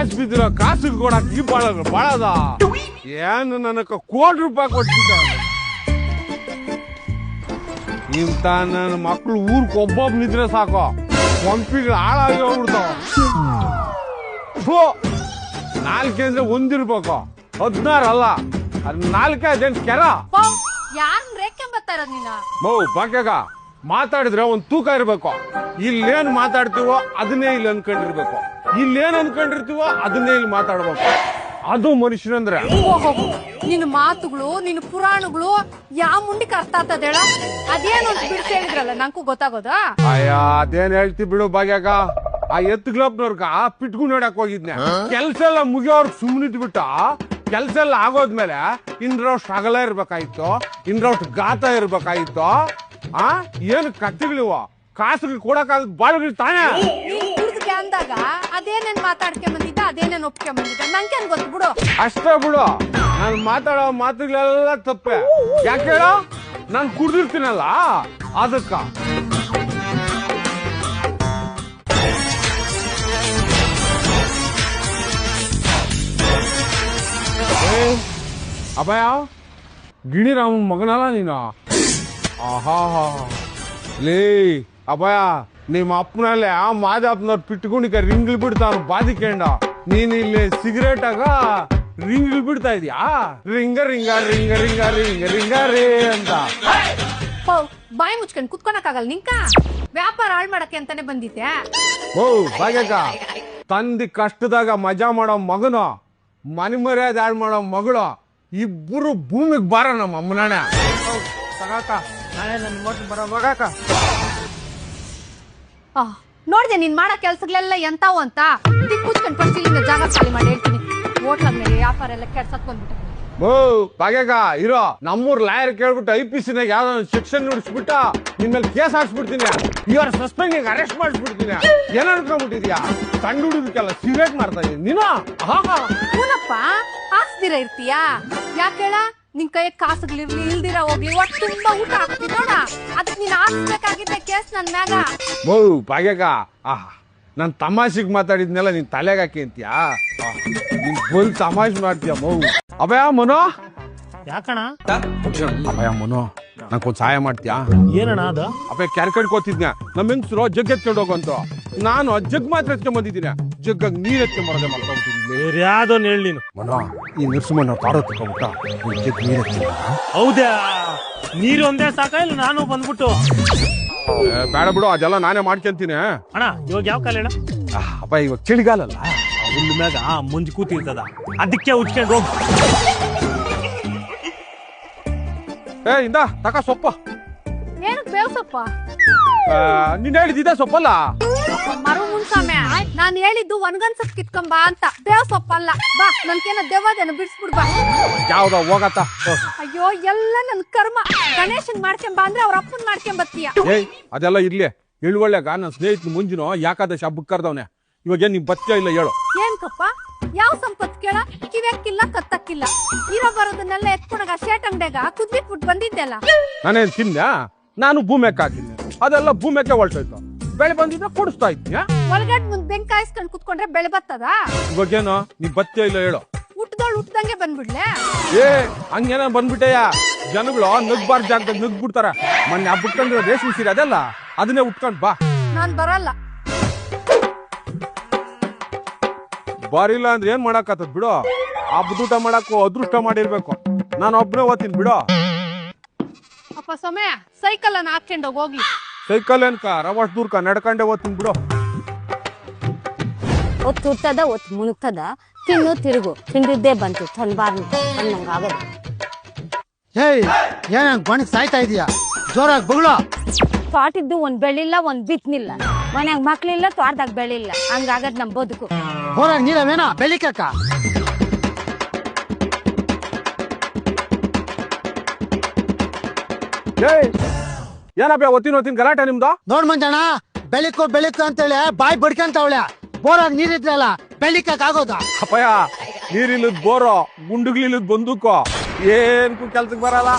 ಕಾಸು ಬಿದ್ದಿರೋ ಕಾಸಿಗೆ ಕೊಡಕ್ ಈ ಬಾಳದ ಏನು ನನಕ ₹1 ಕೊಟ್ಬಿಟ್ಟ ಇಂತ ನನ್ನ ಮಕ್ಳು ಊರ್ಗ್ ಒಬ್ಬೊಬ್ನಿದ್ರೆ ಸಾಕು ಪಂಪಿಗೆ ಹಾಳಾಗಿ ಹೋಗ್ಬಿಡ್ತಾವ 4 ಅಂದ್ರೆ ಒಂದಿರ್ಬೇಕು 16 ಅಲ್ಲ ಅದ್ 4 ಅದೇನ್ ಕೆರ ಯಾರನ್ನ ರೇಖೆ ಬರ್ತಾ ಇರೋದ್ ನೀನ ಭಾಗ್ಯಾಗ ಮಾತಾಡಿದ್ರೆ ಒಂದ್ ತೂಕ ಇರ್ಬೇಕು ಇಲ್ಲೇನ್ ಮಾತಾಡ್ತೀವೋ ಅದನ್ನೇ ಇಲ್ಲಿ ಅನ್ಕೊಂಡಿರ್ಬೇಕು ಇಲ್ಲೇನ್ ಅನ್ಕೊಂಡಿರ್ತೀವೋ ಅದನ್ನೇ ಇಲ್ಲಿ ಮಾತಾಡ್ಬೇಕು ಅದು ಮನುಷ್ಯನಂದ್ರೆ ನಿನ್ನ ಮಾತುಗಳು ನಿನ್ನ ಪುರಾಣಗಳು ಯಾವ ಮುಂಡಿಗೆ ಅರ್ಥ ಆಗ್ತದ ಹೇಳ ಅದೇನು ಅಂತ ಬಿಡ್ಸಿ ಹೇಳಿದ್ರಲ್ಲ ನಂಗೂ ಗೊತ್ತಾಗೋದಾ ಅಯ್ಯ ಅದೇನ್ ಹೇಳ್ತಿ ಬಿಡು ಭಾಗ್ಯಾಗ ಆ ಎತ್ತುಗ್ಲಪ್ನವ್ರಗ ಪಿಟ್ಕು ನೋಡಕ್ ಹೋಗಿದ್ನೆ ಕೆಲ್ಸ ಎಲ್ಲ ಮುಗಿಯೋರ್ಗ್ ಸುಮ್ನಿದ್ ಬಿಟ್ಟ ಕೆಲ್ಸ ಎಲ್ಲ ಆಗೋದ್ಮೇಲೆ ಇನ್ರಷ್ಟು ಅಗಲ ಇರ್ಬೇಕಾಯ್ತು ಇನ್ರಷ್ಟು ಗಾತ ಇರ್ಬೇಕಾಯ್ತು ಏನು ಕತ್ತಿಗಳಿವ ಕಾಸುಗಳು ಕೊಡಕ್ಕಾಗ ಬಾಳುಗಳು ತಾನೇ ಹುಡುಗಕ್ಕೆ ಅಂದಾಗ ಅದೇನೇನ್ ಮಾತಾಡ್ಕೊಂಡ್ ಬಂದಿದ್ದ ಅದೇನೇನ್ ಒಪ್ಕೊಂಡ್ ಬಂದಿದ್ದ ನಂಗೇನ್ ಗೊತ್ತು ಬಿಡು ಅಷ್ಟೇ ಬಿಡು ನಾನು ಮಾತಾಡೋ ಮಾತುಗಳೆಲ್ಲ ತಪ್ಪೆ ಯಾಕೆ ಹೇಳೋ ನಾನು ಕುಡ್ದಿರ್ತೀನಲ್ಲ ಅದಕ್ಕ ಅಭಯ ಗಿಣಿರಾಮನ್ ಮಗನಲ್ಲ ನೀನು ಆಹಾ ಲೇ ಅಭಯ ನಿಮ್ಮ ಅಪ್ಪನಲ್ಲೇ ಆ ಮಾದಪ್ಪನವ್ರ ಪಿಟ್ಗುಣಿಕ ರಿಂಗ್ಲ್ ಬಿಡ್ತಾವ ಬಾದಿಕೊಂಡ ನೀನ್ ಇಲ್ಲಿ ಸಿಗರೇಟ್ ಆಗ ರಿಂಗ್ಲ್ ಬಿಡ್ತಾ ಇದೀಯಾ ring a ring a ring a ring a ring a ring a ರೇ ಅಂತ ಬಾಯಿ ಮುಚ್ಕೊಂಡ್ ಕುತ್ಕೊಳಕ್ಕಾಗಲ್ಲ ನಿಂಕ ವ್ಯಾಪಾರ ಹಾಳ್ ಮಾಡಕ್ಕೆ ಅಂತಾನೆ ಬಂದಿದ್ದೆ ಭಾಗ್ಯಕ್ಕ ತಂದಿ ಕಷ್ಟದಾಗ ಮಜಾ ಮಾಡೋ ಮಗನು ಮನೆ ಮರ್ಯಾದೆ ಹಾಳು ಮಾಡೋ ಮಗಳು ಇಬ್ಬರು ಭೂಮಿಗೆ ಬಾರ ನಮ್ಮ ಅಮ್ಮನಾಣ ತಗಾಕ ನಾಳೆ ನನ್ನ ಮೋಟ್ರ್ ಬರೋ ಹೋಗಾಕ ನೋಡ್ದೆ ನೀನ್ ಮಾಡೋ ಕೆಲ್ಸಗಳೆಲ್ಲ ಎಂತಾವು ಅಂತ ಮುಚ್ಕೊಂಡ್ ಫಸ್ಟ್ ಇಲ್ಲಿಂದ ಜಾಗ ಖಾಲಿ ಮಾಡಿ ಹೇಳ್ತೀನಿ ಹೋಟ್ಲಾಗ ಮೇಲೆ ವ್ಯಾಪಾರ ಎಲ್ಲ ಕೆಡ್ಸಕ್ ಬಂದ್ಬಿಟ್ಟು ಭಾಗ್ಯಕ ಇರೋ ನಮ್ಮೂರ್ ಲಾಯರ್ ಕೇಳ್ಬಿಟ್ಟು IPC ನಾಗ ಯಾವ್ದೋ ಸೆಕ್ಷನ್ ನುಡಿಸ್ಬಿಟ್ಟ ನಿನ್ ಮೇಲೆ ಕೇಸ್ ಹಾಕ್ಸ್ಬಿಡ್ತೀನಿ ಇವ್ರ ಸಸ್ಪೆಂಡ್ ಅರೆಸ್ಟ್ ಮಾಡಿಸ್ಬಿಡ್ತೀನಿ ಏನ್ ಅನ್ಕೊಂಡ್ಬಿಟ್ಟಿದ್ಯಾ ಸಣ್ಣ ಹುಡುಗಕ್ಕೆಲ್ಲ ಸಿಗರೇಟ್ ಮಾಡ್ತಾ ಇದೀನಿ ನೀನು ಹೂನಪ್ಪ ಹಾಕ್ಸ್ದಿರ ಇರ್ತೀಯಾ ಯಾಕೇಳ ನಿನ್ ಕೈ ಕಾಸುಗಳಿರ್ಲಿ ಇಲ್ದಿರ ಹೋಗ್ಲಿ ಒಟ್ಟು ತುಂಬಾ ಊಟ ಹಾಕ್ತಿ ನೋಡ ಅದಕ್ಕೆ ನೀನ್ ಹಾಕ್ಸ್ಬೇಕಾಗಿದ್ದೆ ಕೇಸ್ ನನ್ ಮ್ಯಾಗ ಭಾಗ್ಯಕ ನಾನ್ ತಮಾಷೆಗ್ ಮಾತಾಡಿದ್ನೆಲ್ಲ ನೀನ್ ತಲೆಗೆ ಹಾಕಿ ಅಂತೀಯಾ ನೀನ್ ಫುಲ್ ತಮಾಷೆ ಮಾಡ್ತೀಯ ಅಭಯ ಮನೋ ಯಾಕಣ ಅಭಯ ಮನೋ ನಂಗೊಂದ್ ಸಹಾಯ ಮಾಡ್ತೀಯಾ ಏನಣ್ಣ ಅದು ಅಭಯ ಕ್ಯಾರ್ಕೆಟ್ ಕೋತಿದ್ನ ನಮ್ಮ ಹೆಂಗಸರು ಜಗ್ ಎತ್ಕೊಂಡು ಹೋಗಂತ ನಾನು ಜಗ್ ಮಾತ್ರ ಎತ್ಕೊಂಡ್ ಬಂದಿದ್ದೀನಿ ಜಗ್ಗಾಗ ನೀರ್ ಎತ್ಕೊಂಡ್ ಬರೋದೇ ಮಾಡ್ಕೊಂಡ್ಬಿಟ್ಟಿದ್ದೀನಿ ಬೇರೆ ಯಾವ್ದೊಂದು ಹೇಳಿ ನೀನು ಮನೋ ಈ ನರಸಿಂಹಣ್ಣ ತಾರೋ ತಗೊಂಬಿಟ್ಟ ಜಗ್ ನೀರ್ ಎತ್ಕೊಂಡ ಹೌದಾ ನೀರು ಒಂದೇ ಸಾಕ ಇಲ್ಲ ನಾನು ಬಂದ್ಬಿಟ್ಟು ಬೇಡ ಬಿಡು ಅದೆಲ್ಲ ನಾನೇ ಮಾಡ್ಕೊಂತೀನಿ ಅಣ್ಣ ಇವಾಗ ಯಾವ ಕಾಲ ಹೇಳ ಅಪ್ಪ ಇವಾಗ ಚಳಿಗಾಲಲ್ಲ ಹುಲ್ಲು ಮ್ಯಾಗ ಮುಂಜ್ ಕೂತಿರ್ತದ ಅದಕ್ಕೆ ಉಚ್ಕೊಂಡು ಹೋಗ್ ಇಂದ ತಕ ಸೊಪ್ಪ ಏನಕ್ ಬೇವ್ ಸೊಪ್ಪ ನೀನ್ ಹೇಳಿದ್ದ ಸೊಪ್ಪಲ್ಲ ಮರು ಮುನ್ಸಾಮೆ ನಾನ್ ಹೇಳಿದ್ದು ಒಣಗನ್ ಸೊಪ್ಪು ಕಿತ್ಕೊಂಬಾ ಅಂತ ಬೇವ್ ಸೊಪ್ಪಲ್ಲ ಬಾ ನನ್ಕೇನ ದೆವ್ವದೇನು ಬಿಡ್ಸ್ಬಿಡ್ಬಾ ಯಾವ್ದ ಹೋಗತ್ತ ಅಯ್ಯೋ ಎಲ್ಲ ನನ್ ಕರ್ಮ ಗಣೇಶನ್ ಮಾಡ್ಕೊಂಬಾ ಅಂದ್ರೆ ಅವ್ರ ಅಪ್ಪನ್ ಮಾಡ್ಕೊಂಬತ್ತೀಯ ಅದೆಲ್ಲ ಇರ್ಲಿ ಇಳುವಳ್ಯಾಗ ನನ್ನ ಸ್ನೇಹಿತನ ಮುಂಜಿನೋ ಯಾಕಾದಶಿ ಹಬ್ಬಕ್ಕೆ ಕರ್ದವನೆ ಇವಾಗ ಏನ್ ನೀವ್ ಬತ್ಯ ಇಲ್ಲ ಹೇಳು ಏನ್ಕಪ್ಪ ಯಾವ ಸಂಪತ್ ಕೇಳ ಕಿವ್ಯಾಕಿಲ್ಲ ಕತ್ತಕ್ಕಿಲ್ಲ ಇರೋ ಬರೋದನ್ನೆಲ್ಲ ಎತ್ಕೊಂಡಾಗ ಶೇಟ್ ಅಂಗಡಿಯಾಗ ಕುದ್ಬಿಟ್ಬಿಟ್ಟು ಬಂದಿದ್ದೆಲ್ಲ ನಾನೇನ್ ತಿಂದ ನಾನು ಭೂಮ್ಯಾಕ ಹಾಕಿದ್ದೆ ಅದೆಲ್ಲ ಭೂಮ್ಯಾಕೆ ಹೊಲ್ಟೋಯ್ತು ಬೆಳೆ ಬಂದಿದ್ದ ಕೊಡಿಸ್ತಾ ಇದ್ಯಾ ಒಳಗಡೆ ಮುಂದ್ ಬೆಂಕಿ ಕಾಯಿಸ್ಕೊಂಡ್ ಕುತ್ಕೊಂಡ್ರೆ ಬೆಳೆ ಬರ್ತದ ಇವಾಗೇನು ನೀ ಬತ್ಯ ಇಲ್ಲ ಹೇಳು ಹುಟ್ಟದೋಳು ಹುಟ್ಟದಂಗೆ ಬಂದ್ಬಿಡ್ಲೆ ಹಂಗೇನ ಬಂದ್ಬಿಟ್ಟೆಯ ಜನಗಳು ನಗ್ಬಾರ್ದು ಜಾಗದಾಗ ನಗ್ಬಿಡ್ತಾರ ಮೊನ್ನೆ ಹಬ್ಬಕ್ಕಂದ್ರೆ ರೇಷ್ಮೆ ಸೀರೆ ಅದೆಲ್ಲ ಅದನ್ನೇ ಉಟ್ಕೊಂಡ್ ಬಾ ನಾನ್ ಬರಲ್ಲ ಬಾರಿಲ್ಲ ಅಂದ್ರೆ ಏನ್ ಮಾಡಾಕತ್ತದ ಬಿಡು ಹಬ್ಬದೂಟ ಮಾಡಾಕು ಅದೃಷ್ಟ ಮಾಡಿರ್ಬೇಕು ನಾನು ಒಬ್ಬನೇ ಓದ್ತೀನಿ ಬಿಡು ಅಪ್ಪ ಸಮಯ ಸೈಕಲ್ ಅನ್ನ ಹಾಕೊಂಡು ಹೋಗ್ಲಿ ಸೈಕಲ್ ಏನ್ಕ ರವಾಸ್ ದೂರ್ಕ ನಡ್ಕೊಂಡೆ ಓದ್ತೀನಿ ಬಿಡು ಒತ್ತು ಹುಟ್ಟದ ಒತ್ತು ಮುಣುಕ್ತದ ತಿನ್ನು ತಿರುಗು ತಿಂದಿದ್ದೇ ಬಂತು ತಂದ್ಬಾರ್ದು ಅನ್ನಂಗ ಆಗದು ಏನ ಗೊಣಗ್ ಸಾಯ್ತಾ ಇದೀಯಾ ಜೋರಾಗಿ ಬಗಳು ತೋಟಿದ್ದು ಒಂದ್ ಬೆಳಿಲ್ಲ ಒಂದ್ ಬಿತ್ನಿಲ್ಲ ಮನ್ಯಾಗ ಮಕ್ಳಿಲ್ಲ ತೋಟದಾಗ ಬೆಳಿಲ್ಲ ಹಂಗಾಗದ್ ನಮ್ ಬದುಕು ಹೊರಗ್ ನೀರವೇನ ಬೆಳಿಕಕ್ಕ ಏನಪ್ಪ ಒತ್ತಿನ ಗಲಾಟೆ ನಿಮ್ದು ನೋಡ್ ಮಂಜಣ್ಣ ಬೆಳಿಕು ಬೆಳಿಕು ಅಂತೇಳಿ ಬಾಯಿ ಬಡ್ಕಂತವಳೆ ಬೋರಾಗ್ ನೀರಿದ್ರಲ್ಲ ಬೆಳಿಕಕ್ ಆಗೋದ ಅಪ್ಪಯ್ಯ ನೀರಿಲ್ಲದ್ ಬೋರೋ ಗುಂಡುಗ್ಲಿಲ್ಲದ್ ಬಂದೂಕೋ ಏನ್ಕು ಕೆಲ್ಸಕ್ ಬರಲ್ಲ